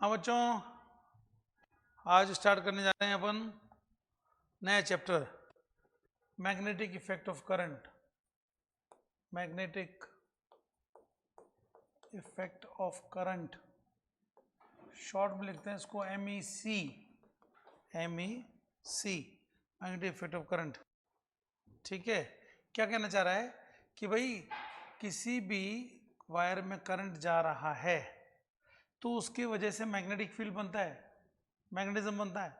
हाँ बच्चों, आज स्टार्ट करने जा रहे हैं अपन नया chapter magnetic effect of current. Magnetic effect of current, short में लिखते हैं इसको MEC। MEC magnetic effect of current. ठीक है, क्या कहना चाह रहा है कि भाई किसी भी वायर में करंट जा रहा है तो उसकी वजह से मैग्नेटिक फील्ड बनता है, मैग्नेटिज्म बनता है।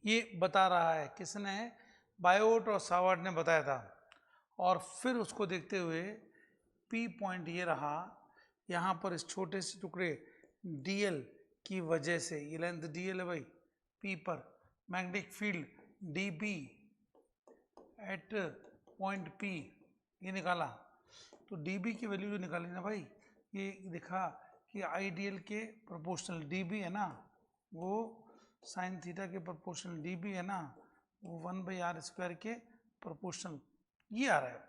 ये बता रहा है किसने? बायोट और सावर्ट ने बताया था। और फिर उसको देखते हुए P पॉइंट ये रहा, यहाँ पर इस छोटे से टुकड़े DL की वजह से, ये लेंथ DL है भाई, P पर magnetic field DB at point P ये निकाला। तो DB की वैल्यू जो निकाली ना भाई, ये दिखा कि आइडियल के प्रोपोर्शनल DB है ना, वो साइन थीटा के प्रोपोर्शनल DB है ना, वो 1/r² के प्रोपोर्शनल ये आ रहा है।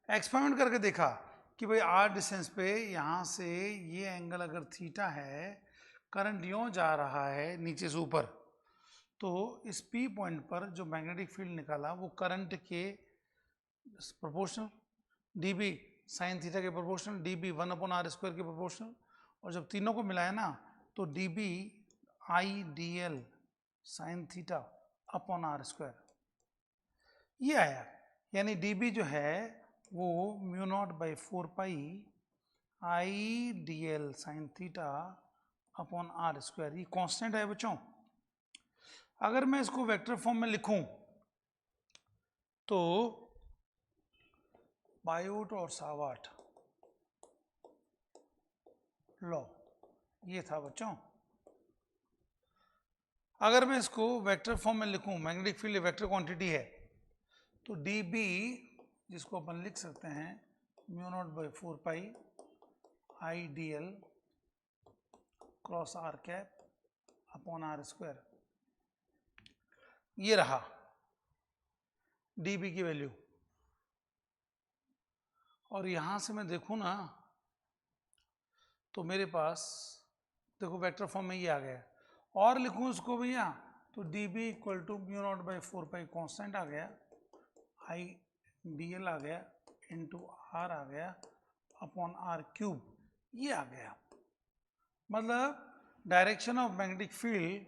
एक्सपेरिमेंट करके देखा कि भाई r डिस्टेंस पे यहाँ से ये एंगल अगर थीटा है, करंट यूं जा रहा है नीचे से ऊपर, तो इस P पॉइंट पर जो मैग्नेटिक फील्ड निकाला वो करंट के प्रोपोर्शनल, DB साइन थीटा के प्रोपोर्शनल, DB 1/r² के प्रोपोर्शनल, और जब तीनों को मिलाया ना तो DB IDL sine theta upon r², ये आया। यानी DB जो है वो μ0/4π IDL sine theta upon r², ये कांस्टेंट है बच्चों। अगर मैं इसको वेक्टर फॉर्म में लिखूं तो बायोट और सावर्ट लॉ ये था बच्चों। अगर मैं इसको वेक्टर फॉर्म में लिखूं, मैग्नेटिक फील्ड वेक्टर क्वांटिटी है, तो DB जिसको अपन लिख सकते हैं μ0/4π IDL cross r upon r², ये रहा DB की वैल्यू। और यहां से मैं देखूं ना तो मेरे पास देखो वेक्टर फॉर्म में ये आ गया, और लिखूं इसको भैया तो DB इक्वल टू μ0/4π कांस्टेंट आ गया, IDL आ गया इंटू R आ गया अपॉन r³ ये आ गया। मतलब direction of magnetic field,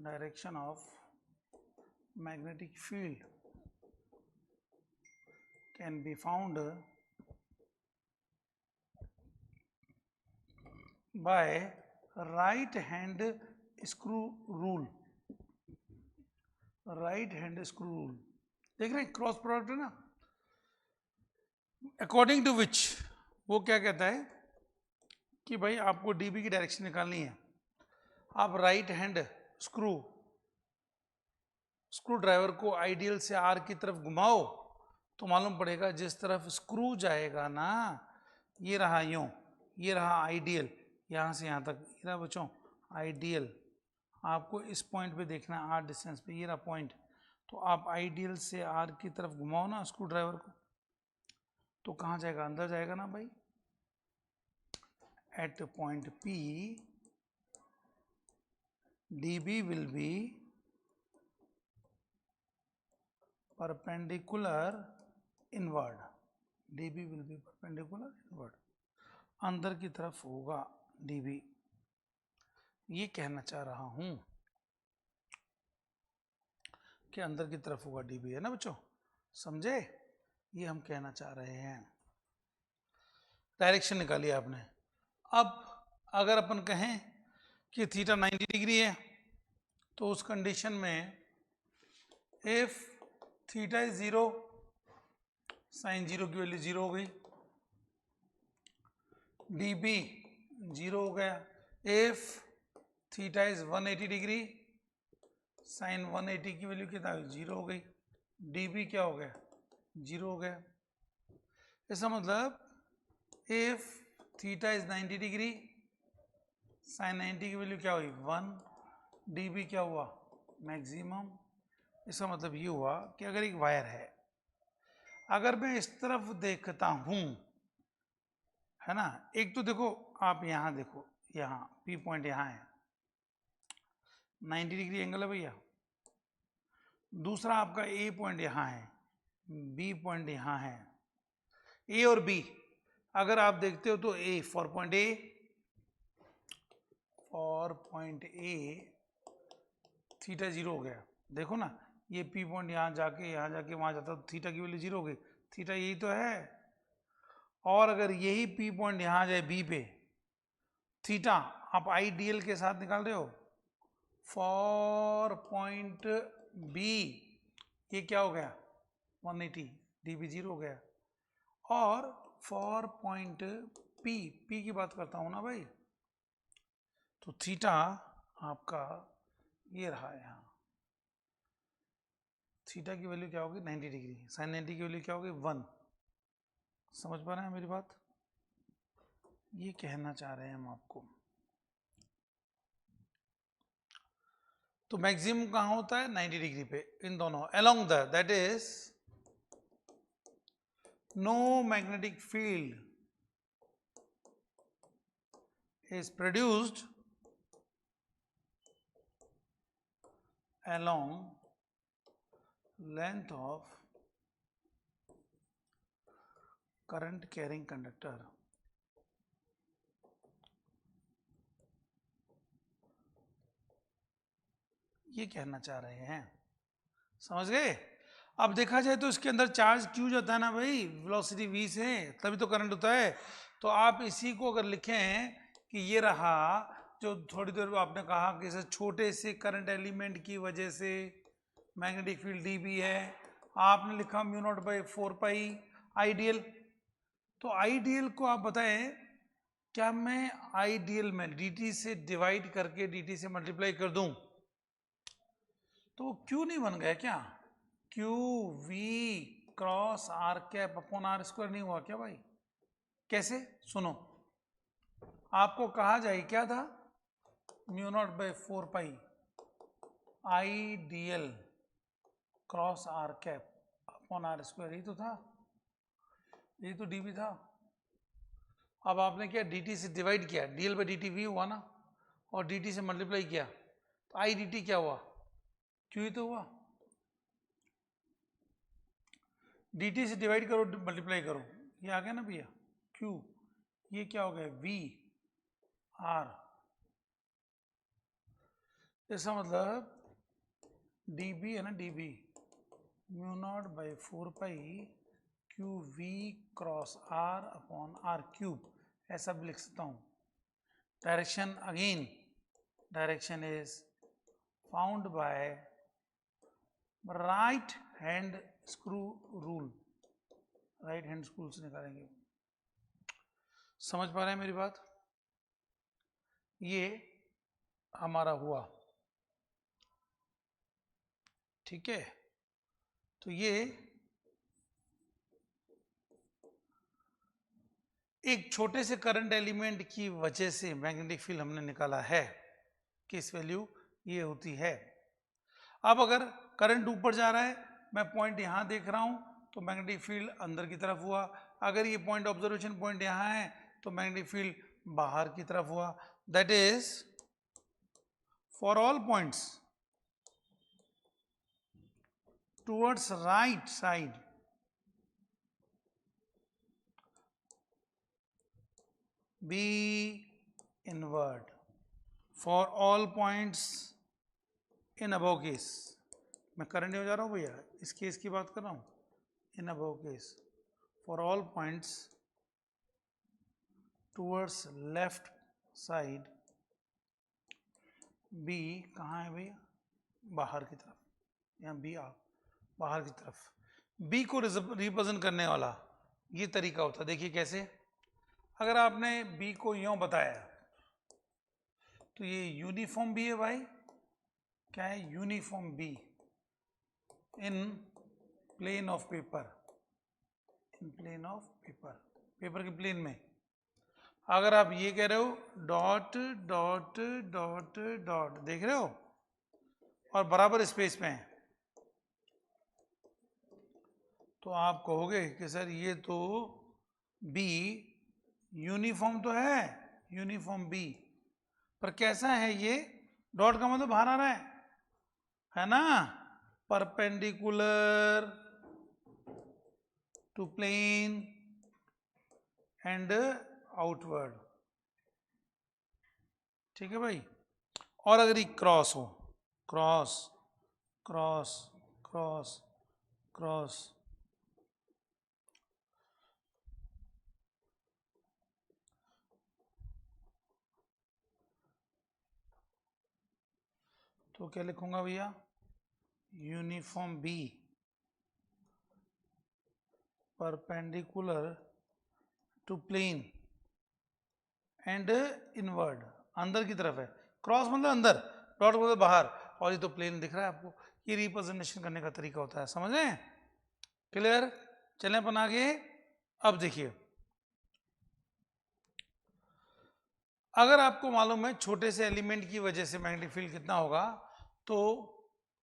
direction of magnetic field can be found by right hand screw rule. Right hand screw rule देख रहे हैं, क्रॉस प्रोडक्ट है ना, अकॉर्डिंग टू विच वो क्या कहता है कि भाई आपको DB की डायरेक्शन निकालनी है, आप राइट हैंड स्क्रू ड्राइवर को आइडियल से R की तरफ घुमाओ तो मालूम पड़ेगा जिस तरफ स्क्रू जाएगा ना, ये रहा यूं, ये रहा आइडियल, यहाँ से यहाँ तक ये रहा बच्चों आइडियल। आपको इस पॉइंट पे देखना है R डिस्टेंस पे, ये रहा पॉइंट, तो आप आइडियल से R की तरफ घुमाओ ना स्क्रू ड्राइवर को, तो कहाँ जाएगा? अंदर जाएगा ना भाई। At point P DB will be perpendicular inward, DB will be perpendicular inward, अंदर की तरफ होगा DB, ये कहना चाह रहा हूं कि अंदर की तरफ होगा DB, है ना बच्चों, समझे? ये हम कहना चाह रहे हैं। डायरेक्शन निकाली आपने। अब अगर अपन कहें कि थीटा 90 डिग्री है तो उस कंडीशन में इफ थीटा इज 0, साइन 0 की वैल्यू 0 हो गई, DB 0 हो गया। If theta is 180 degree, sine 180 की वैल्यू कितना? 0 हो गई, DB क्या हो गया? 0 हो गया। इसका मतलब if theta is 90 degree, sine 90 की वैल्यू क्या हुई? 1, DB क्या हुआ? मैक्सिमम। इसका मतलब ये हुआ कि अगर एक वायर है, अगर मैं इस तरफ देखता हूं, है ना। एक तो देखो आप यहाँ देखो, यहाँ P पॉइंट यहाँ है, 90 डिग्री एंगल है भैया। दूसरा आपका A पॉइंट यहाँ है, B पॉइंट यहाँ है। A और B अगर आप देखते हो तो A for point A theta 0 हो गया। देखो ना, ये P पॉइंट यहाँ जाके वहां जाता तो थीटा की वैल्यू 0 हो गई। थीटा यही तो है। और अगर यही P पॉइंट यहाँ जाए B पे, थीटा आप आइडियल के साथ निकाल रहे हो, फॉर पॉइंट B ये क्या हो गया 180 dB 0 हो गया। और फॉर पॉइंट P की बात करता हूं ना भाई, तो थीटा आपका ये रहा है। यहाँ थीटा की वैल्यू क्या होगी 90 डिग्री, साइन 90 की वैल्यू क्या होगी 1। समझ पा रहे हैं मेरी बात? ये कहना चाह रहे हैं हम आपको। तो मैक्सिमम कहाँ होता है 90 डिग्री पे, इन दोनों along the, that is no magnetic field is produced along length of current carrying conductor. ये कहना चाह रहे हैं, समझ गए? अब देखा जाए तो इसके अंदर चार्ज क्यों जाता है ना भाई, वेलोसिटी v से, तभी तो करंट होता है। तो आप इसी को अगर लिखें कि ये रहा, जो थोड़ी देर आपने कहा कि इस छोटे से करंट एलिमेंट की वजह से मैग्नेटिक फील्ड dB है, आपने लिखा mu naught by 4 pi ideal. तो आइडियल को आप बताएं, क्या मैं आइडियल में dt से डिवाइड करके dt से मल्टीप्लाई कर दूं तो क्यू नहीं बन गया क्या? Q V cross R cap upon are square नहीं हुआ क्या भाई? कैसे? सुनो, आपको कहा जाए क्या था, mu naught by 4 pi I D L cross R cap upon are square, यही तो था, यही तो dB था। अब आपने क्या dt से डिवाइड किया, dl बाई dt v हुआ ना, और dt से मल्टीप्लाई किया तो आई dt क्या हुआ, क्यू ही तो हुआ। dt से डिवाइड करो मल्टीप्लाई करो, ये आ गया ना भैया q, ये क्या हो गया v r, इसका मतलब dB है ना, dB mu naught by 4 pi Q V cross R upon R cube, ऐसा भी लिख सकता हूँ। Direction again, direction is found by right hand screw rule, right hand screw से निकालेंगे। समझ पा रहे हैं मेरी बात? ये हमारा हुआ, ठीक है। तो ये एक छोटे से करंट एलिमेंट की वजह से मैग्नेटिक फील्ड हमने निकाला है, किस वैल्यू ये होती है। अब अगर करंट ऊपर जा रहा है, मैं पॉइंट यहां देख रहा हूं तो मैग्नेटिक फील्ड अंदर की तरफ हुआ, अगर ये पॉइंट ऑब्जर्वेशन पॉइंट यहां है तो मैग्नेटिक फील्ड बाहर की तरफ हुआ। That is for all points towards right side B inward, for all points in above case, मैं करंट नहीं हो जा रहा हूँ भैया, इस केस की बात कर रहा हूँ, in above case for all points towards left side B, कहाँ है भैया, बाहर की तरफ, यहाँ बी आ बाहर की तरफ। बी को रिप्रेजेंट करने वाला ये तरीका होता है, देखिए कैसे। अगर आपने बी को यूं बताया तो ये यूनिफॉर्म बी है भाई, क्या है, uniform B in plane of paper, in plane of paper, paper के प्लेन में। अगर आप ये कह रहे हो डॉट डॉट डॉट डॉट, देख रहे हो, और बराबर स्पेस में है, तो आप कहोगे कि सर ये तो बी यूनिफॉर्म तो है, यूनिफॉर्म बी, पर कैसा है ये, डॉट का मतलब बाहर आ रहा है ना, perpendicular to plane and outward, ठीक है भाई। और अगर ये क्रॉस हो, क्रॉस क्रॉस क्रॉस क्रॉस, तो क्या लिखूंगा भैया, uniform B perpendicular to plane and inward, अंदर की तरफ है, क्रॉस मतलब अंदर, डॉट मतलब बाहर, और ये तो प्लेन दिख रहा है आपको। ये रिप्रेजेंटेशन करने का तरीका होता है, समझ रहे हैं? क्लियर? चलें अपन आगे। अब देखिए, अगर आपको मालूम है छोटे से एलिमेंट की वजह से मैग्नेटिक फील्ड कितना होगा, तो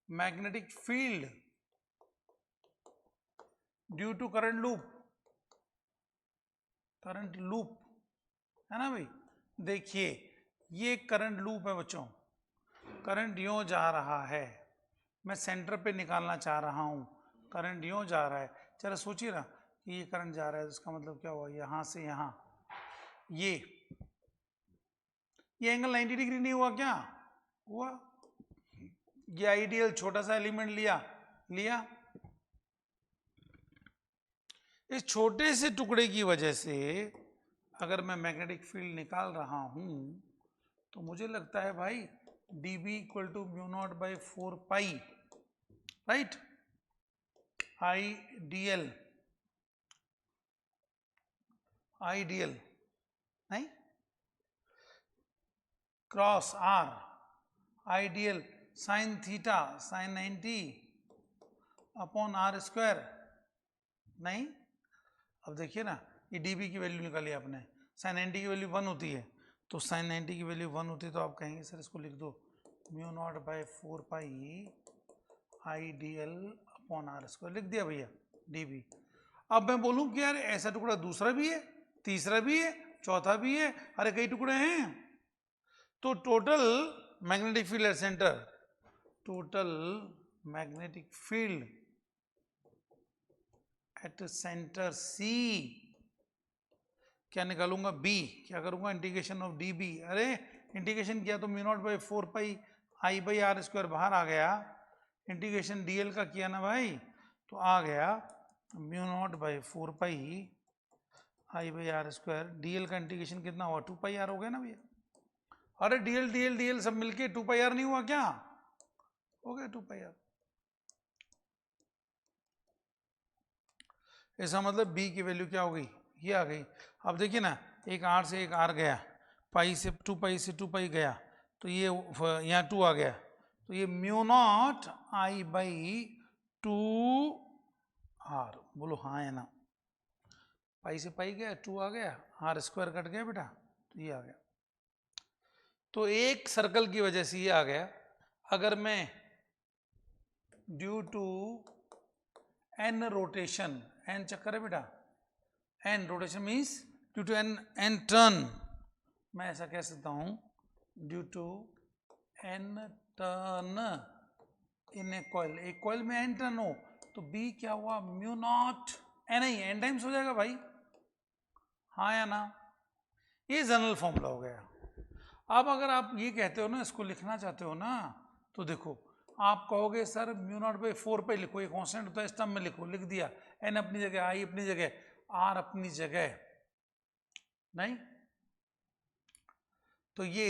magnetic field due to current loop, current loop है ना भाई। देखिए ये करंट लूप है बच्चों, करंट यूं जा रहा है, मैं सेंटर पे निकालना चाह रहा हूं, करंट यूं जा रहा है। चलो सोचिए ना कि ये करंट जा रहा है, तो इसका मतलब क्या हुआ, यहां से यहां, ये एंगल 90 डिग्री नहीं हुआ क्या, हुआ। ये आइडियल छोटा सा एलिमेंट लिया, इस छोटे से टुकड़े की वजह से अगर मैं मैग्नेटिक फील्ड निकाल रहा हूं, तो मुझे लगता है भाई dB equal to mu naught by 4 pi, right, ideal, ideal नहीं, cross r, ideal sine theta, sine 90 upon are square, नहीं। अब देखिए ना, ये dB की वैल्यू निकाली आपने, साइन 90 की वैल्यू 1 होती है, तो साइन 90 की वैल्यू 1 होती है, तो आप कहेंगे सर इसको लिख दो mu naught by 4 pi I D L upon are square, लिख दिया भैया dB। अब मैं बोलूं कि यार ऐसा टुकड़ा दूसरा भी है, तीसरा भी है, चौथा भी है, अरे कई टुकड़े हैं, तो total magnetic field at centre, total magnetic field at centre C, क्या निकालूंगा B, क्या करूंगा इंटीग्रेशन ऑफ dB, अरे इंटीग्रेशन किया तो mu naught by 4 pi I by R square बाहर आ गया, इंटीग्रेशन dl का किया ना भाई, तो आ गया mu naught by 4 pi I by R square, dl का इंटीग्रेशन कितना हुआ 2 पाई आर हो गया ना भैया, अरे dl सब मिलके 2 पाई आर नहीं हुआ क्या, हो गया 2 पाई आर। इसका मतलब b की वैल्यू क्या हो गई, ये आ गई। अब देखिए ना, एक r से एक r गया, पाई से 2 पाई से 2 पाई गया, तो ये यहाँ 2 आ गया, तो ये mu naught I by 2 r, बोलो हाँ है ना, पाई से पाई गया, 2 आ गया, r स्क्वायर कट गया बेटा, तो ये आ गया। तो एक सर्कल की वजह से ये आ गया। अगर मैं due to n rotation, n चक्कर है बेटा, n rotation means due to n turn, मैं ऐसा कह सकता हूं due to n turn in a coil, एक कॉइल में n टर्न हो, तो b क्या हुआ म्यू नॉट n, ही n टाइम्स हो जाएगा भाई, हाँ या ना, ये जनरल फॉर्मूला हो गया। अब अगर आप ये कहते हो ना, इसको लिखना चाहते हो ना, तो देखो आप कहोगे सर म्यू नॉट बाई 4 पे लिखो, ये कांस्टेंट होता है, इस टर्म में लिखो, लिख दिया, n अपनी जगह, आई अपनी जगह, r अपनी जगह, नहीं, तो ये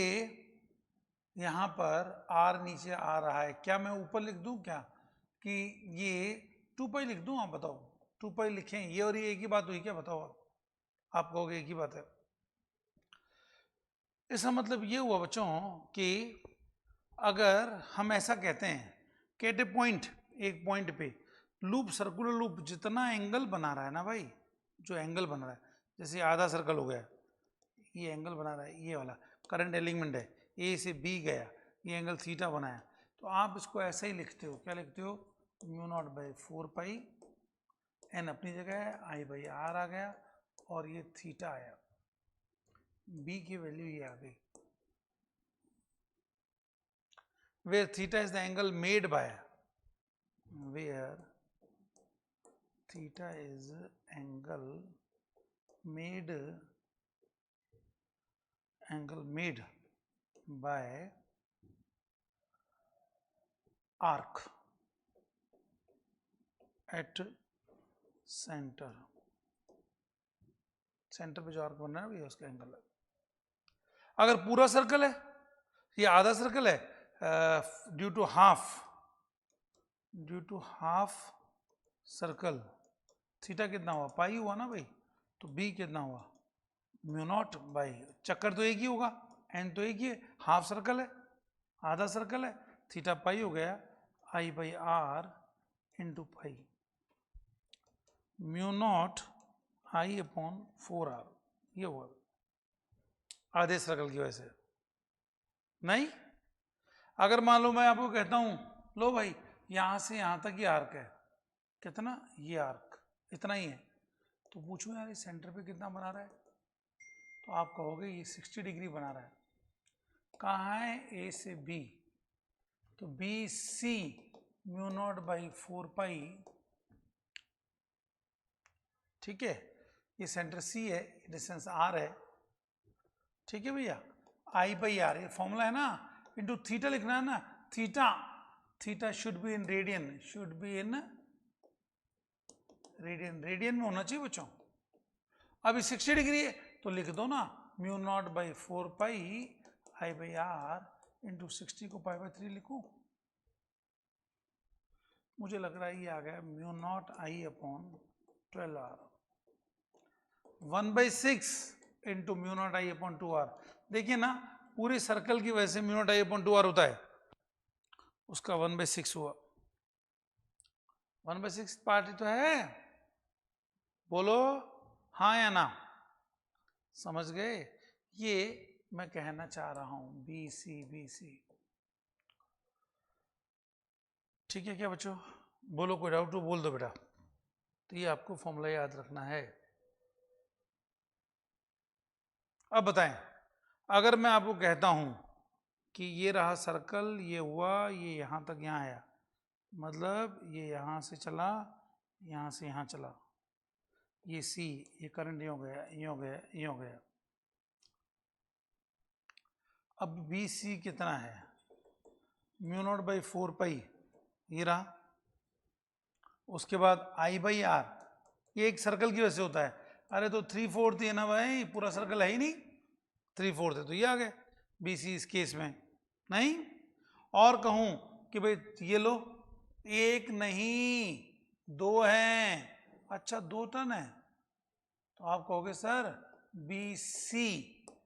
यहां पर r नीचे आ रहा है, क्या मैं ऊपर लिख दूं क्या कि ये 2 पाई लिख दूं, आप बताओ 2 पाई लिखें, ये और ये एक ही बात हुई क्या, बताओ आप कहोगे एक ही बात है। इसका मतलब ये हुआ बच्चों कि अगर हम ऐसा कहते हैं कि एट ए पॉइंट, एक पॉइंट पे लूप, सर्कुलर लूप जितना एंगल बना रहा है ना भाई, जो एंगल बना रहा है, जैसे आधा सर्कल हो गया, ये एंगल बना रहा है, ये वाला करंट एलिमेंट है, ए से बी गया, ये एंगल थीटा बनाया, तो आप इसको ऐसा ही लिखते हो, क्या लिखते हो mu naught by 4 pi, N अपनी जगह है, आई बाई आर आ गया, और ये थीटा आया, बी की वैल्यू ये आ गई। Where theta is the angle made by, where theta is angle made by arc at center, centre पे जो आर्क बन रहा है ये उसका एंगल है। अगर पूरा सर्कल है, ये आधा सर्कल है, due to half circle theta कितना हुआ, पाई हुआ ना भाई, तो बी कितना हुआ, म्यू नॉट बाई, चक्कर तो एक ही होगा, एन तो एक ही है, हाफ सर्कल है, आधा सर्कल है, थीटा पाई हो गया I by are into pi, mu naught I upon 4r, ये हुआ आधे सर्कल की वजह से। नहीं, अगर मान लो मैं आपको कहता हूं लो भाई यहां से यहां तक ये आर्क है, कितना, ये आर्क इतना ही है, तो पूछो यार इस सेंटर पे कितना बना रहा है, तो आप कहोगे ये 60 डिग्री बना रहा है। कहाँ है ए से बी, तो B C mu naught by 4 pi, ठीक है, ये सेंटर सी है, डिस्टेंस आर है, ठीक है भैया, आई बाई आर, ये फॉर्मूला है ना, इंटू थीटा लिखना है ना, theta should be in radian, radian में होना चाहिए बच्चों। अभी 60 डिग्री है तो लिख दो ना mu naught by 4 pi I by are into 60 को पाई बाई 3 लिखूं, मुझे लग रहा है ये आ गया mu naught I upon 12r, 1/6 into mu naught I upon 2r। देखिए ना पूरे सर्कल की वजह से mu naught I upon 2r होता है, उसका 1/6 हुआ, 1/6 पार्ट तो है, बोलो हाँ या ना, समझ गए, ये मैं कहना चाह रहा हूं बी सी, ठीक है क्या बच्चों, बोलो कोई डाउट हो बोल दो बेटा, तो ये आपको फॉर्मूला याद रखना है। अब बताएं, अगर मैं आपको कहता हूं कि ये रहा सर्कल, ये हुआ, ये यहां तक यहां आया, मतलब ये यहां से चला, यहां से यहां चला, ये सी, ये करंट ये हो गया, ये हो गया, ये हो गया, अब बी सी कितना है, म्यू नॉट बाई 4 पाई, ये रहा, उसके बाद आई बाई आर, ये एक सर्कल की वजह से होता है, अरे तो 3/4 है ना भाई, पूरा सर्कल है ही नहीं, 3/4 है तो ये आ गया बी सी इस केस में। नहीं, और कहूं कि भाई ये लो, एक नहीं दो हैं, अच्छा 2 टन है, तो आप कहोगे sir B C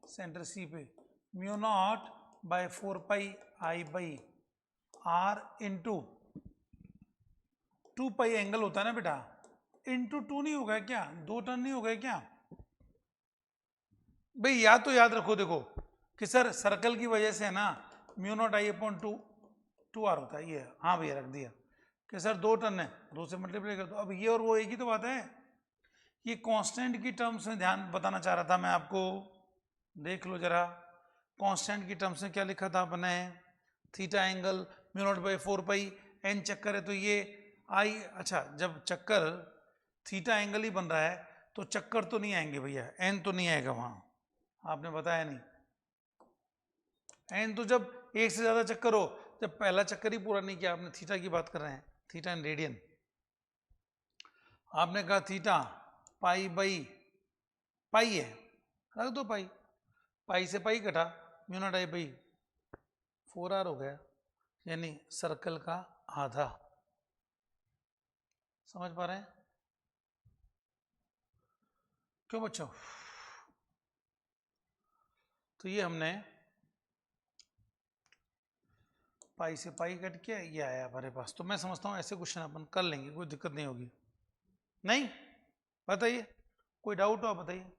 centre C पे mu naught by 4 pi I by are into 2 pi angle होता है ना बेटा, इंटू 2 नहीं हो गया क्या, 2 टन नहीं हो गया क्या भाई, याद तो याद रखो, देखो कि सर सर्कल की वजह से है ना mu naught I upon 2 R होता है, ये हाँ भैया रख दिया कि सर 2 टन है, 2 से मल्टीप्लाई कर दो, अब ये और वो एक ही तो बात है, ये कांस्टेंट की टर्म्स में ध्यान बताना चाह रहा था मैं आपको, देख लो जरा, कांस्टेंट की टर्म्स में क्या लिखा था अपने, theta angle mu naught by 4 pi, N चक्कर है तो ये आई, अच्छा जब चक्कर थीटा एंगल ही बन रहा है तो चक्कर तो नहीं आएंगे भैया, एन तो नहीं आएगा वहां, आपने बताया नहीं, एन तो जब एक से ज्यादा चक्कर हो, जब पहला चक्कर ही पूरा नहीं किया, आपने थीटा की बात कर रहे हैं, थीटा इन रेडियन, आपने कहा थीटा पाई बाई पाई है, रख दो पाई, पाई से पाई कटा, mu naught I by 4r हो गया, यानी सर्कल का आधा, समझ पा रहे हैं क्यों बच्चों, तो ये हमने पाई से पाई कट के ये आया हमारे पास, तो मैं समझता हूँ ऐसे क्वेश्चन अपन कर लेंगे, कोई दिक्कत नहीं होगी, नहीं बताइए, कोई डाउट हो आप बताइए,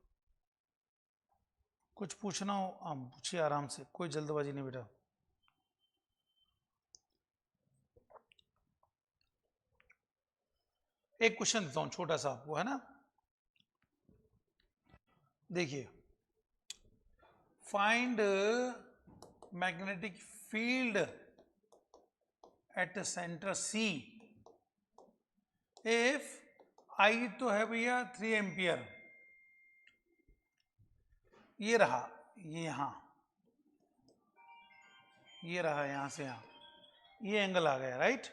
कुछ पूछना हो आप पूछिए आराम से, कोई जल्दबाजी नहीं बेटा। एक क्वेश्चन देता हूं छोटा सा आपको, है ना, देखिए find magnetic field at center C if I तो है भैया 3 एम्पियर, ये रहा, ये यहां, ये रहा, यहां से यहां, ये एंगल आ गया, राइट,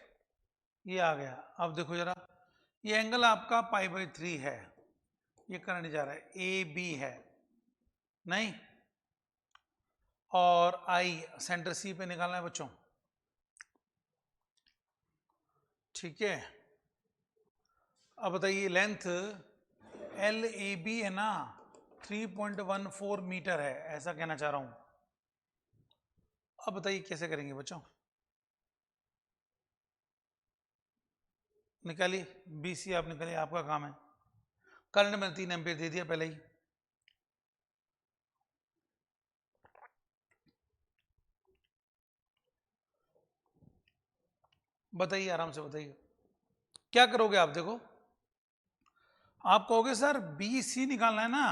ये आ गया। अब देखो जरा, ये एंगल आपका π/3 है, ये करंट जा रहा है, ए बी है नहीं, और आई सेंटर सी पे निकालना है बच्चों, ठीक है। अब बताइए लेंथ एल ए बी है ना 3.14 मीटर है, ऐसा कहना चाह रहा हूं। अब बताइए कैसे करेंगे बच्चों, निकालिए, बीसी आप निकालिए, आपका काम है। करंट मैंने 3 एम्पियर दे दिया पहले ही, बताइए आराम से बताइए क्या करोगे आप। देखो आप कहोगे सर बी सी निकालना है ना,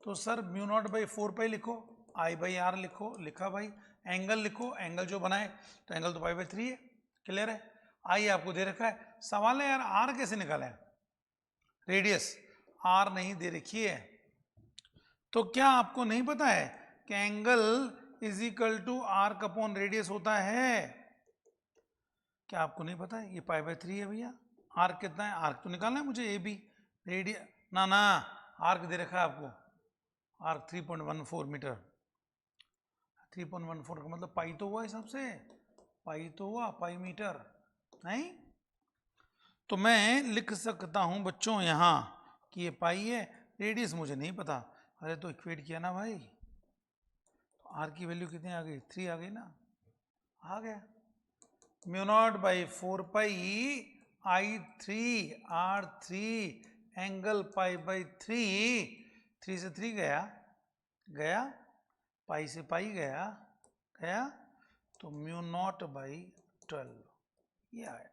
तो सर μ0/4 लिखो, I/R लिखो, लिखा भाई, एंगल लिखो, एंगल जो बनाए तो एंगल तो π/3 है, क्लियर है। आई आपको दे रखा है, सवाल है यार आर कैसे निकाला है, रेडियस आर नहीं दे रखी है, तो क्या आपको नहीं पता है कि angle is equal to R upon radius होता है, क्या आपको नहीं पता है, ये π/3 है भैया, आर्क कितना है, आर्क तो निकालना है मुझे, ए बी रेडियस ना आर्क दे रखा है आपको, आर्क 3.14 मीटर, 3.14 का मतलब पाई तो हुआ हिसाब से, पाई तो हुआ, पाई मीटर नहीं, तो मैं लिख सकता हूं बच्चों यहां कि ये पाई है, रेडियस मुझे नहीं पता, अरे तो इक्वेट किया ना भाई, तो आर की वैल्यू कितनी आ गई, 3 आ गई ना, आ गया μ0/4 I3R3 एंगल π/3, 3 से 3 गया, गया, पाई से पाई गया, गया, तो μ0/12 ये आया,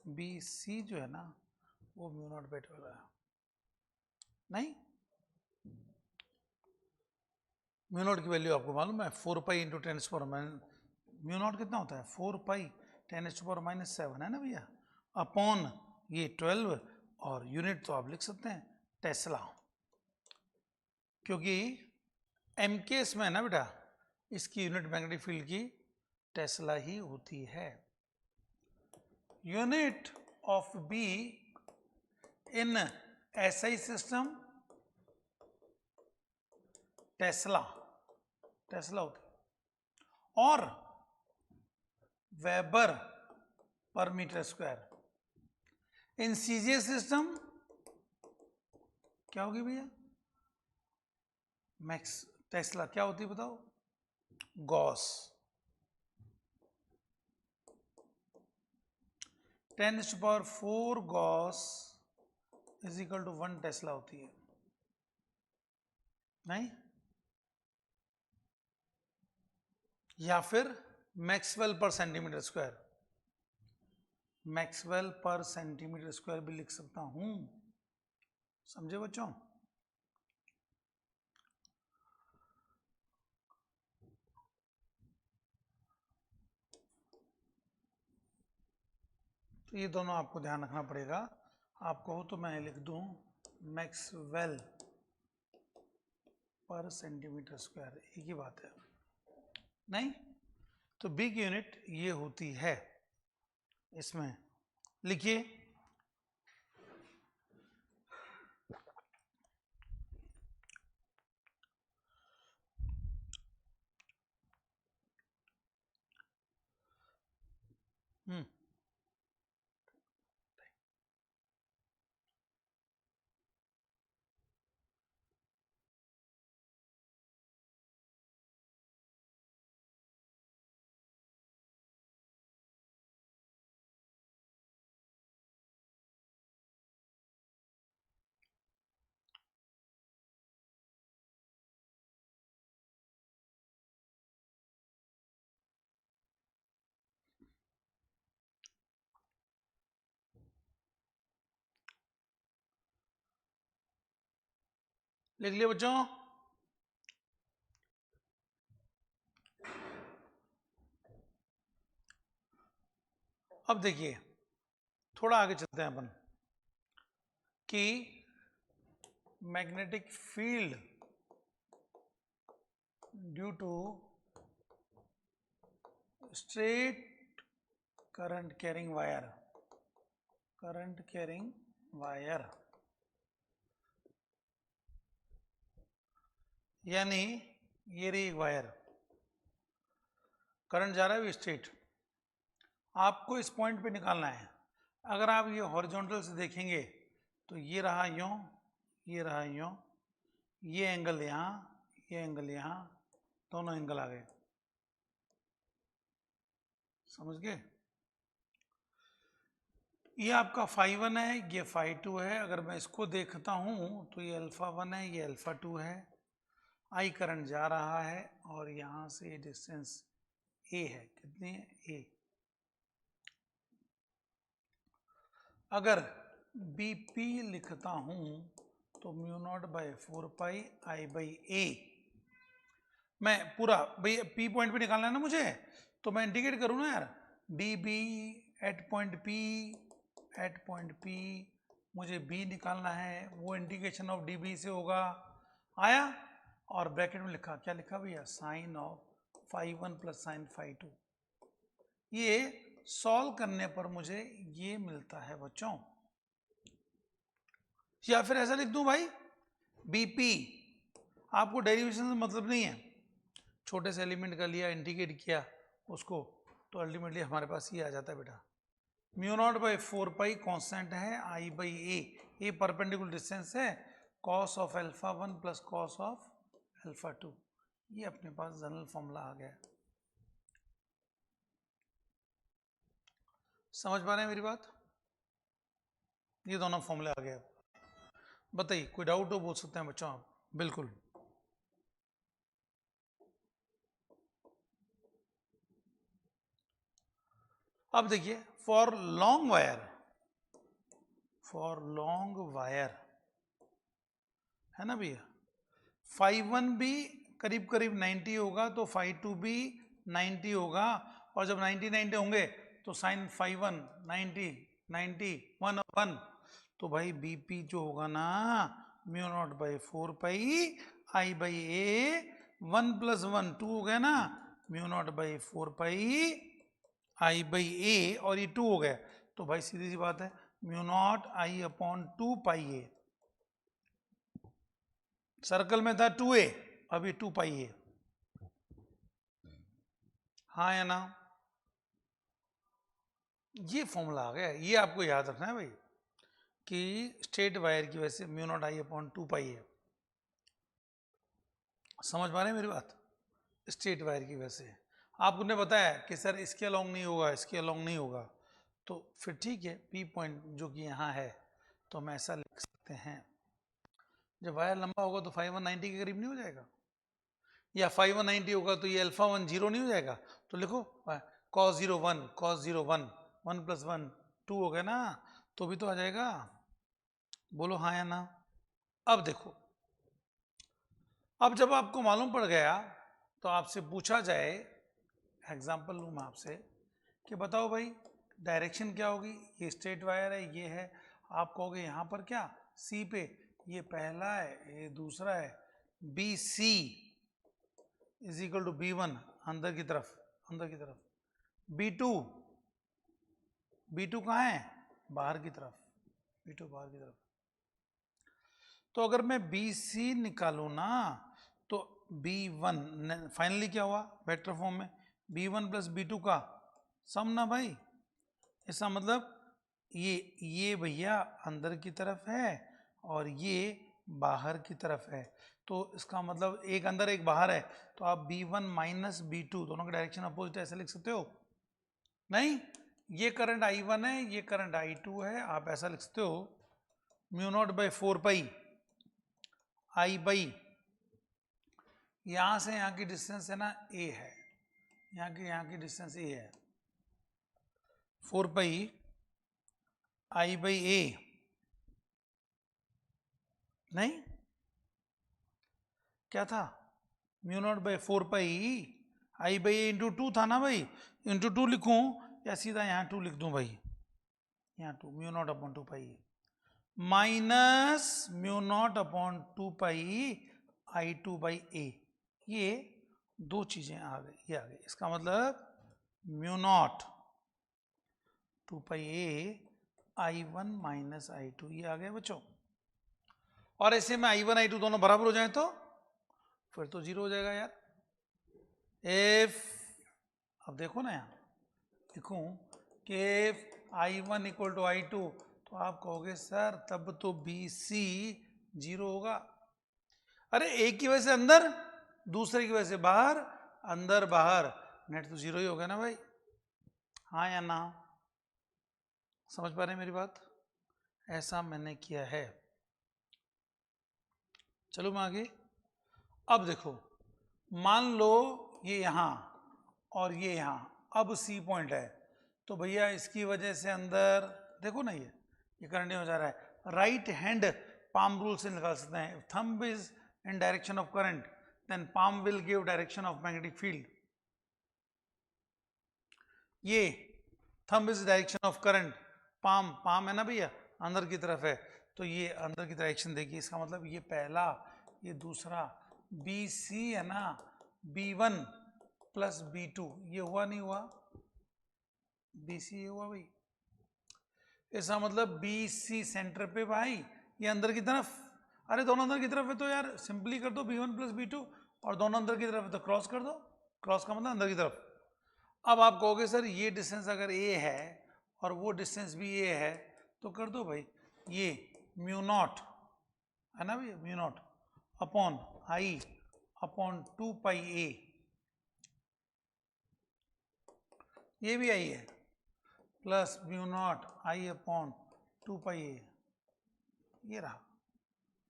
बी सी जो है ना वो μ0/12 है नहीं, μ0 की वैल्यू आपको मालूम है 4 इंटू 10⁻⁻, μ0 कितना होता है 4 10⁻⁻7 है ना भैया, अपॉन ये 12, और यूनिट तो आप लिख सकते हैं टेस्ला, क्योंकि एम के इसमें है ना बेटा, इसकी यूनिट मैग्नेटिक फील्ड की टेस्ला ही होती है। Unit of B in SI system tesla, tesla होती है, और weber per metre square, in CGS system क्या होगी भैया, मैक्स टेस्ला क्या होती है बताओ, gauss, 10⁻⁴ gauss is equal to 1 tesla होती है नहीं, या फिर maxwell per centimetre square, maxwell per centimetre square भी लिख सकता हूं, समझे बच्चों। तो ये दोनों आपको ध्यान रखना पड़ेगा, आप कहो तो मैं लिख दूं मैक्सवेल पर सेंटीमीटर स्क्वायर, एक ही बात है नहीं, तो बी की यूनिट ये होती है, इसमें लिखिए, लिख लिया बच्चों, अब देखिए थोड़ा आगे चलते हैं अपन कि magnetic field due to straight current carrying wire यानी ये रही एक वायर, करंट जा रहा है स्ट्रेट, आपको इस पॉइंट पे निकालना है। अगर आप ये हॉरिजॉन्टल से देखेंगे तो ये रहा यूं, ये रहा यूं, ये एंगल यहाँ, ये एंगल यहाँ, दोनों एंगल आ गए, समझ गए? ये आपका φ1 है, ये φ2 है। अगर मैं इसको देखता हूं तो ये α1 है, ये α2 है। आई करंट जा रहा है और यहां से डिस्टेंस a है, कितनी है? a। अगर bp लिखता हूं तो μ0/4 I/a। मैं पूरा भाई p पॉइंट पे निकालना है ना मुझे, तो मैं इंडिकेट करूँ ना यार, db एट पॉइंट p मुझे b निकालना है, वो इंडिकेशन ऑफ db से होगा। आया? और ब्रैकेट में लिखा, क्या लिखा भैया? Sine of φ1 plus sine φ2। ये सॉल्व करने पर मुझे ये मिलता है बच्चों। या फिर ऐसा लिख दूं भाई, bp, आपको डेरिवेशन से मतलब नहीं है, छोटे से एलिमेंट का लिया, इंडिकेट किया उसको, तो अल्टीमेटली हमारे पास ये आ जाता है बेटा। μ0/4 कांस्टेंट है, I/a, a परपेंडिकुलर डिस्टेंस है, cos of α1 plus cos of α2। ये अपने पास जनरल फॉर्मूला आ गया। समझ पा रहे हैं मेरी बात? ये दोनों फॉर्मूले आ गए। बताइए, कोई डाउट हो बोल सकते हैं बच्चों आप। बिल्कुल। अब देखिए, फॉर लॉन्ग वायर है ना भैया, φ1 भी करीब करीब 90 होगा तो φ2 भी 90 होगा, और जब 90 होंगे तो साइन φ1 90 1 1, तो भाई bp जो होगा ना μ0/4 I/a, 1 + 1 2 हो गया ना, μ0/4 I/a, और ये 2 हो गया, तो भाई सीधी सी बात है μ0 I/2πa। सर्कल में था 2a, अभी 2πa। हाँ या ना? ये फॉर्मूला आ गया, ये आपको याद रखना है भाई कि स्ट्रेट वायर की वजह से μ0 I/2πa। समझ पा रहे हैं मेरी बात? स्ट्रेट वायर की वजह से आपको ने बताया कि सर इसके अलोंग नहीं होगा, इसके अलोंग नहीं होगा, तो फिर ठीक है, पी पॉइंट जो कि यहाँ है तो हम ऐसा लिख सकते हैं, जब वायर लंबा होगा तो φ1 90 के करीब नहीं हो जाएगा, या φ1 90 होगा तो ये α1 0 नहीं हो जाएगा, तो लिखो cos 0 1 cos 0 1 1 + 1 2 हो गया ना, तो भी तो आ जाएगा। बोलो हाँ या ना? अब देखो, अब जब आपको मालूम पड़ गया तो आपसे पूछा जाए, एग्जाम्पल लूँ मैं आपसे कि बताओ भाई डायरेक्शन क्या होगी, ये स्ट्रेट वायर है, ये है, आप कहोगे यहाँ पर क्या सी पे, ये पहला है, ये दूसरा है, B C is equal to B1 अंदर की तरफ, B2 कहाँ है? बाहर की तरफ, B2 बाहर की तरफ। तो अगर मैं BC निकालू ना तो B1 फाइनली क्या हुआ वेक्टर फॉर्म में, B1 + B2 का सम ना भाई, इसका मतलब ये भैया अंदर की तरफ है और ये बाहर की तरफ है, तो इसका मतलब एक अंदर एक बाहर है, तो आप B1 - B2 दोनों का डायरेक्शन अपोजिट ऐसे लिख सकते हो? नहीं, ये करंट I1 है, ये करंट I2 है, आप ऐसा लिख सकते हो μ0/4 I/, यहां से यहाँ की डिस्टेंस है ना a है, यहाँ की डिस्टेंस a है, 4 I/a, नहीं क्या था? μ0/4 I/a × 2 था ना भाई, × 2 लिखूं या सीधा यहाँ 2 लिख दूं भाई, यहाँ 2 mu naught upon 2 pi minus mu naught upon 2 pi I2 by a. ये दो चीजें आ गई, ये आ गई, इसका मतलब म्यू नॉट 2 पाई ए I1 माइनस I2 ये आ गया बच्चों। और ऐसे में I1 I2 दोनों बराबर हो जाए तो फिर तो 0 हो जाएगा यार। इफ, अब देखो ना यहाँ लिखूं कि I1 इक्वल टू I2, तो आप कहोगे सर तब तो BC 0 होगा। अरे एक की वजह से अंदर, दूसरे की वजह से बाहर, अंदर बाहर, नेट तो 0 ही होगा ना भाई, हाँ या ना? समझ पा रहे हैं मेरी बात? ऐसा मैंने किया है। चलो मैं आगे। अब देखो, मान लो ये यहां और ये यहां, अब C पॉइंट है, तो भैया इसकी वजह से अंदर देखो ना, ये करंट हो जा रहा है। राइट हैंड पाम रूल से निकाल सकते हैं। Thumb is in direction of current, then palm will give direction of magnetic field. ये thumb is direction of current, palm, palm है ना भैया, अंदर की तरफ है, तो ये अंदर की डायरेक्शन देखिए। इसका मतलब ये पहला, ये दूसरा, BC है ना, B1 प्लस B2, ये हुआ नहीं हुआ? BC ये हुआ भाई। इसका मतलब BC सेंटर पे भाई, ये अंदर की तरफ। अरे दोनों अंदर की तरफ है तो यार सिंपली कर दो B1 प्लस B2, और दोनों अंदर की तरफ है तो क्रॉस कर दो, क्रॉस का मतलब अंदर की तरफ। अब आप कहोगे सर ये डिस्टेंस अगर A है और वो डिस्टेंस भी A है, तो कर दो भाई, ये म्यू नॉट है ना भैया, mu naught upon I upon 2 pi A, ये भी I है, plus mu naught I upon 2 pi A, ये रहा,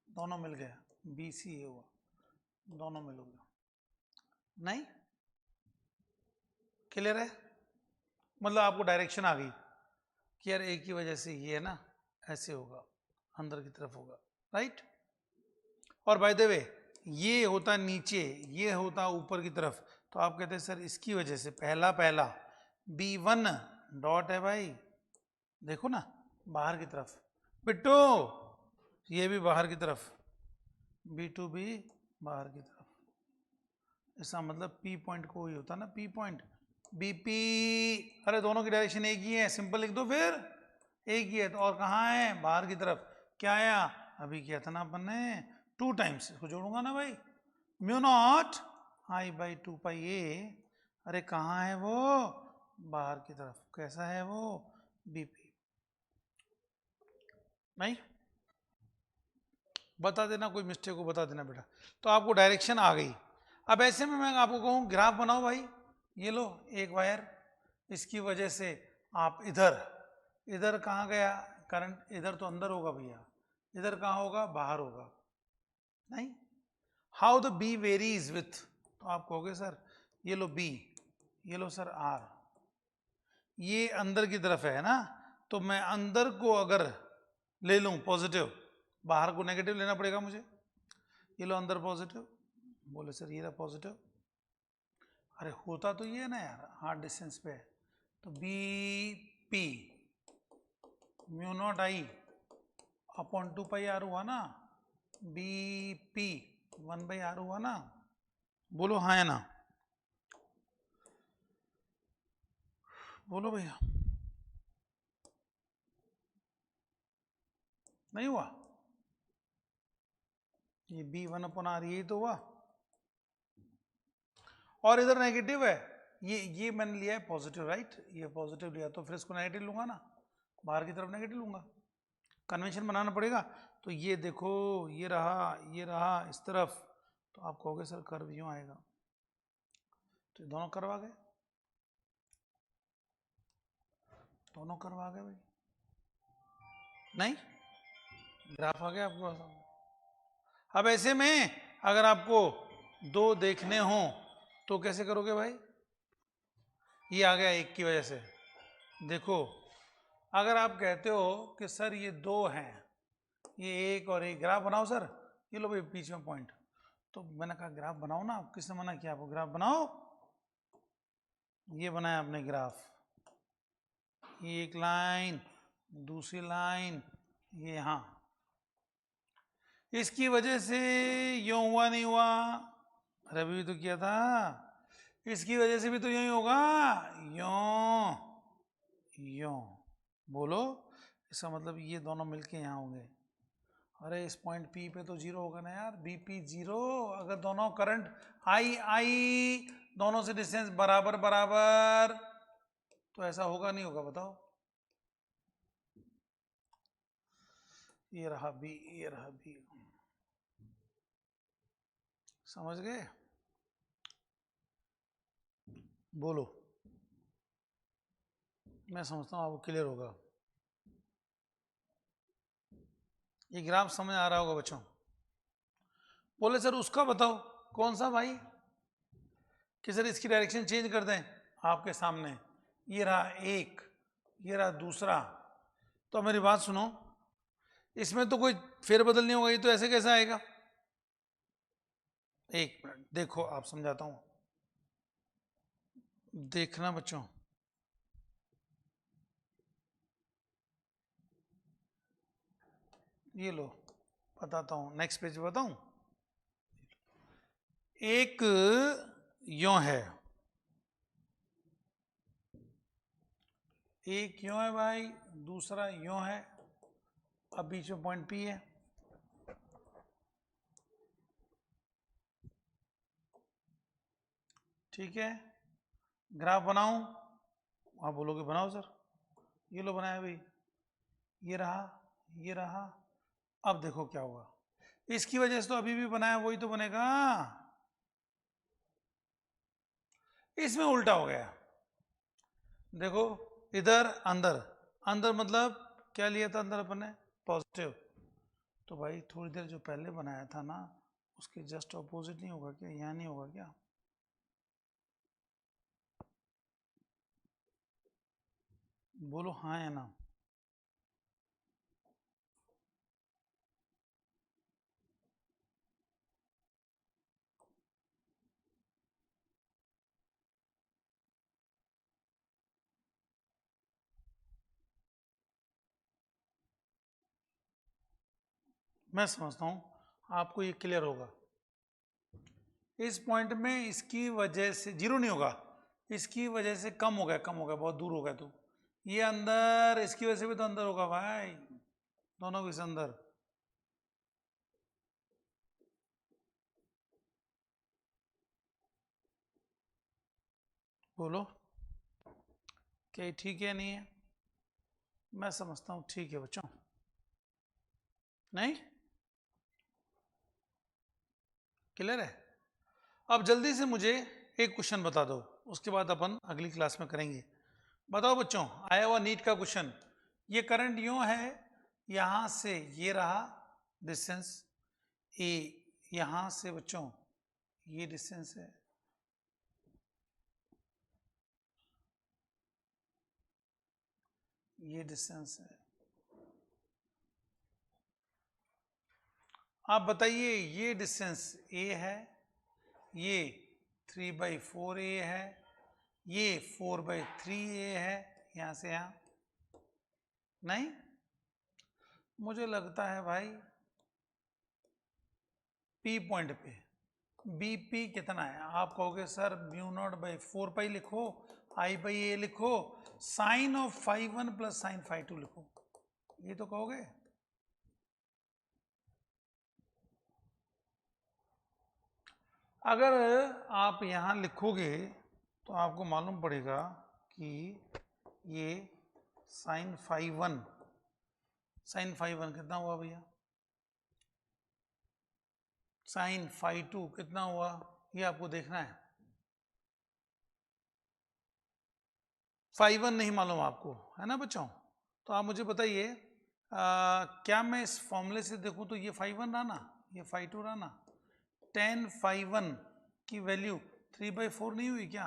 दोनों मिल गया, BC ये हुआ, दोनों मिल गया। नहीं क्लियर है? मतलब आपको डायरेक्शन आ गई कि यार एक की वजह से ये है ना ऐसे होगा, अंदर की तरफ होगा, राइट? और बाय द वे ये होता नीचे, ये होता ऊपर की तरफ, तो आप कहते हैं सर इसकी वजह से पहला B1 डॉट है भाई, देखो ना बाहर की तरफ, बिट्टू ये भी बाहर की तरफ, B2 भी बाहर की तरफ। इसका मतलब P पॉइंट को ही होता ना, P पॉइंट, BP। अरे दोनों की डायरेक्शन एक ही है, सिंपल लिख दो फिर, एक ही है तो, और कहाँ है? बाहर की तरफ। क्या आया? अभी किया था ना अपन ने 2 टाइम्स, इसको जोड़ूंगा ना भाई, mu naught I by 2 pi A। अरे कहाँ है वो? बाहर की तरफ। कैसा है वो? BP। नहीं बता देना, कोई मिस्टेक को बता देना बेटा। तो आपको डायरेक्शन आ गई। अब ऐसे में मैं आपको कहूँ ग्राफ बनाओ भाई, ये लो एक वायर, इसकी वजह से आप इधर, इधर कहाँ गया करंट? इधर तो अंदर होगा भैया, इधर कहाँ होगा? बाहर होगा, नहीं? How the B varies with, तो आप कहोगे सर ये लो B, ये लो सर R, ये अंदर की तरफ है ना, तो मैं अंदर को अगर ले लूं पॉजिटिव, बाहर को नेगेटिव लेना पड़ेगा मुझे। ये लो अंदर पॉजिटिव, बोले सर ये रहा पॉजिटिव। अरे होता तो ये है ना यार, हार्ड डिस्टेंस पे, तो BP mu naught I upon 2 pi R हुआ ना, BP 1 बाई R हुआ ना, बोलो हाँ या ना? बोलो भैया, नहीं हुआ? ये B1 अपॉन R यही तो हुआ, और इधर नेगेटिव है, ये मैंने लिया है पॉजिटिव, राइट? ये पॉजिटिव लिया तो फिर इसको नेगेटिव लूंगा ना, बाहर की तरफ नेगेटिव लूंगा, कन्वेंशन बनाना पड़ेगा। तो ये देखो, ये रहा इस तरफ, तो आप कहोगे सर कर्व यूं आएगा, तो दोनों कर्व आ गए, दोनों कर्व आ गए भाई, नहीं? ग्राफ आ गया आपके पास। अब ऐसे में अगर आपको दो देखने हो तो कैसे करोगे भाई? ये आ गया एक की वजह से, देखो अगर आप कहते हो कि सर ये दो हैं, ये एक और एक, ग्राफ बनाओ सर, ये लो भाई बीच में पॉइंट, तो मैंने कहा ग्राफ बनाओ ना, किसने मना किया आपको? ग्राफ बनाओ, ये बनाया आपने ग्राफ, ये एक लाइन, दूसरी लाइन, ये यहां। इसकी वजह से यूं हुआ नहीं हुआ, रवि भी तो किया था, इसकी वजह से भी तो यूं ही होगा, यूं यूं। बोलो, इसका मतलब ये दोनों मिलके यहां होंगे। अरे इस पॉइंट पी पे तो जीरो होगा ना यार, बीपी जीरो। अगर दोनों करंट आई आई दोनों से डिस्टेंस बराबर बराबर, तो ऐसा होगा नहीं होगा बताओ। ये रहा बी, ये रहा बी, समझ गए? बोलो, मैं समझता हूँ आपको क्लियर होगा। ये ग्राफ समझ आ रहा होगा बच्चों। बोले सर उसका बताओ, कौन सा भाई? कि सर इसकी डायरेक्शन चेंज कर दें। आपके सामने ये रहा एक, ये रहा दूसरा। तो मेरी बात सुनो, इसमें तो कोई फेरबदल नहीं होगा, ये तो ऐसे कैसे आएगा? एक मिनट देखो, आप समझाता हूं, देखना बच्चों। ये लो बताता हूं, नेक्स्ट पेज पे बताऊं। एक यों है, एक यों है भाई, दूसरा यों है, अब बीच में पॉइंट पी है। ठीक है, ग्राफ बनाऊं? आप बोलोगे बनाओ सर। ये लो बनाया भाई, ये रहा, ये रहा। अब देखो क्या हुआ, इसकी वजह से तो अभी भी बनाया वही तो बनेगा, इसमें उल्टा हो गया। देखो इधर अंदर, अंदर मतलब क्या लिया था अंदर अपन ने? पॉजिटिव। तो भाई थोड़ी देर जो पहले बनाया था ना, उसके जस्ट ऑपोजिट नहीं होगा क्या? यहाँ नहीं होगा क्या? बोलो हाँ या ना। मैं समझता हूँ आपको ये क्लियर होगा। इस पॉइंट में इसकी वजह से जीरो नहीं होगा, इसकी वजह से कम हो गया, कम हो गया, बहुत दूर हो गया। तो ये अंदर, इसकी वजह से भी तो अंदर होगा भाई, दोनों के अंदर। बोलो क्या ये ठीक है नहीं है? मैं समझता हूँ ठीक है बच्चों। नहीं क्लियर है? अब जल्दी से मुझे एक क्वेश्चन बता दो, उसके बाद अपन अगली क्लास में करेंगे। बताओ बच्चों, आया हुआ नीट का क्वेश्चन। ये करंट यूं है, यहां से ये रहा डिस्टेंस ए, यहां से बच्चों ये डिस्टेंस है, ये डिस्टेंस है। आप बताइए, ये डिस्टेंस ए है, ये 3/4 ए है, ये 4/3 ए है, यहां से यहां। नहीं, मुझे लगता है भाई पी पॉइंट पे बीपी कितना है? आप कहोगे सर μ0/4 लिखो, I/A लिखो, साइन ऑफ φ1 प्लस साइन φ2 लिखो, ये तो कहोगे। अगर आप यहां लिखोगे तो आपको मालूम पड़ेगा कि ये साइन φ1, साइन φ1 कितना हुआ भैया? साइन φ2 कितना हुआ? ये आपको देखना है। φ1 नहीं मालूम आपको, है ना बच्चों? तो आप मुझे बताइए, क्या मैं इस फॉर्मूले से देखूं तो ये φ1 रहा ना, ये φ2 रहा ना। tan φ1 की वैल्यू 3/4 नहीं हुई क्या?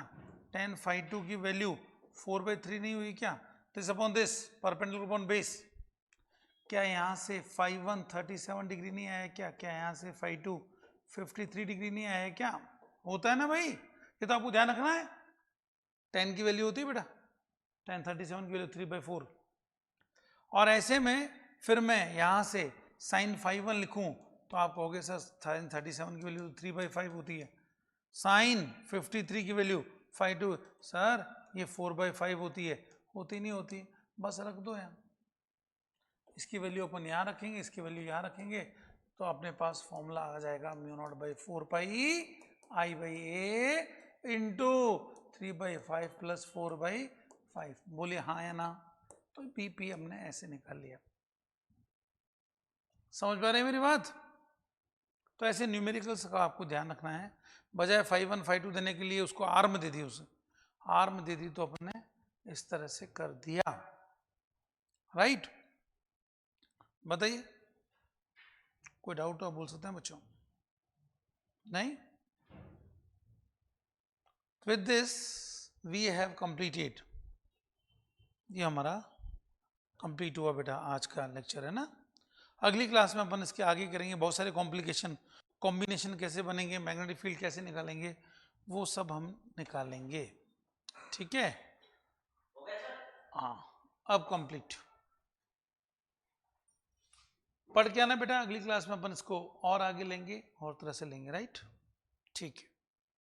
tan φ2 की वैल्यू 4/3 नहीं हुई क्या? This upon this, perpendicular upon base. क्या यहाँ से φ1 37 डिग्री नहीं आया क्या? क्या यहाँ से φ2 53 डिग्री नहीं आया क्या? होता है ना भाई, ये तो आपको ध्यान रखना है। tan की वैल्यू होती है बेटा, tan37 की वैल्यू 3/4। और ऐसे में फिर मैं यहाँ से sin phi1 लिखूं तो आप कहोगे सर sin 37 की वैल्यू 3/5 होती है, sin 53 की वैल्यू 5/2 सर ये 4/5 होती है। होती नहीं होती, बस रख दो यहाँ, इसकी वैल्यू अपन यहाँ रखेंगे, इसकी वैल्यू यहाँ रखेंगे, तो अपने पास फॉर्मूला आ जाएगा μ0/4πi/a इंटू 3/5 + 4/5। बोलिए हाँ या ना। तो पी हमने ऐसे निकाल लिया। समझ पा रहे हैं मेरी बात? तो ऐसे न्यूमेरिकल्स का आपको ध्यान रखना है। बजाय phi1 phi2 देने के लिए उसको आर्म दे दी, उसे आर्म दे दी तो अपने इस तरह से कर दिया। राइट, बताइए कोई डाउट हो बोल सकते हैं बच्चों? नहीं? With this we have completed, ये हमारा कंप्लीट हुआ बेटा आज का लेक्चर है ना। अगली क्लास में अपन इसके आगे करेंगे, बहुत सारे कॉम्प्लिकेशन, कॉम्बिनेशन कैसे बनेंगे, मैग्नेटिक फील्ड कैसे निकालेंगे, वो सब हम निकालेंगे। ठीक है, हाँ अब कंप्लीट पढ़ के आना बेटा। अगली क्लास में अपन इसको और आगे लेंगे और तरह से लेंगे। राइट, ठीक है।